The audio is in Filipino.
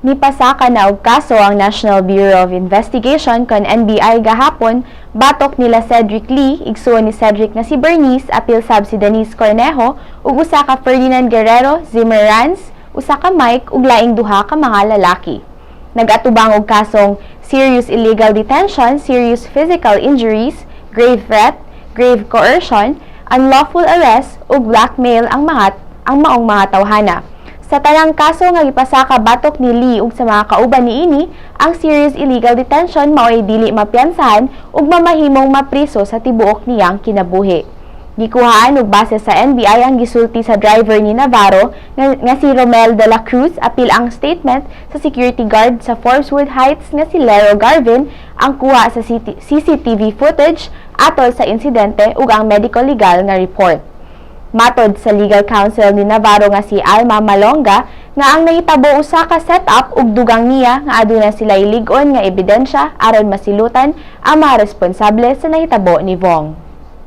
Nipasaka na og kaso ang National Bureau of Investigation kon NBI gahapon batok nila Cedric Lee, igsuon ni Cedric na si Bernice, apil sab si Denise Cornejo ug usa ka Ferdinand Guerrero, Zimmer Ranz, usa ka Mike ug laing duha ka mga lalaki. Nag-atubang og kasong serious illegal detention, serious physical injuries, grave threat, grave coercion, unlawful arrest ug blackmail ang maong mga tawhana. Sa tanang kaso nga gipasaka batok ni Lee ug sa mga kauban niini, ang serious illegal detention mao'y dili mapiyansahan ug mamahimong mapriso sa tibuok niyang kinabuhi. Gikuhaan ug base sa NBI ang gisulti sa driver ni Navarro nga si Romel de la Cruz, apil ang statement sa security guard sa Forestwood Heights nga si Lero Garvin ang kuha sa CCTV footage atol sa insidente ug ang medical legal nga report. Matod sa legal counsel ni Navarro nga si Alma Malonga nga ang nahitabo usa ka setup ug dugang niya nga aduna sila ilig-on nga ebidensya aron masilutan ang mga responsable sa nahitabo ni Vong.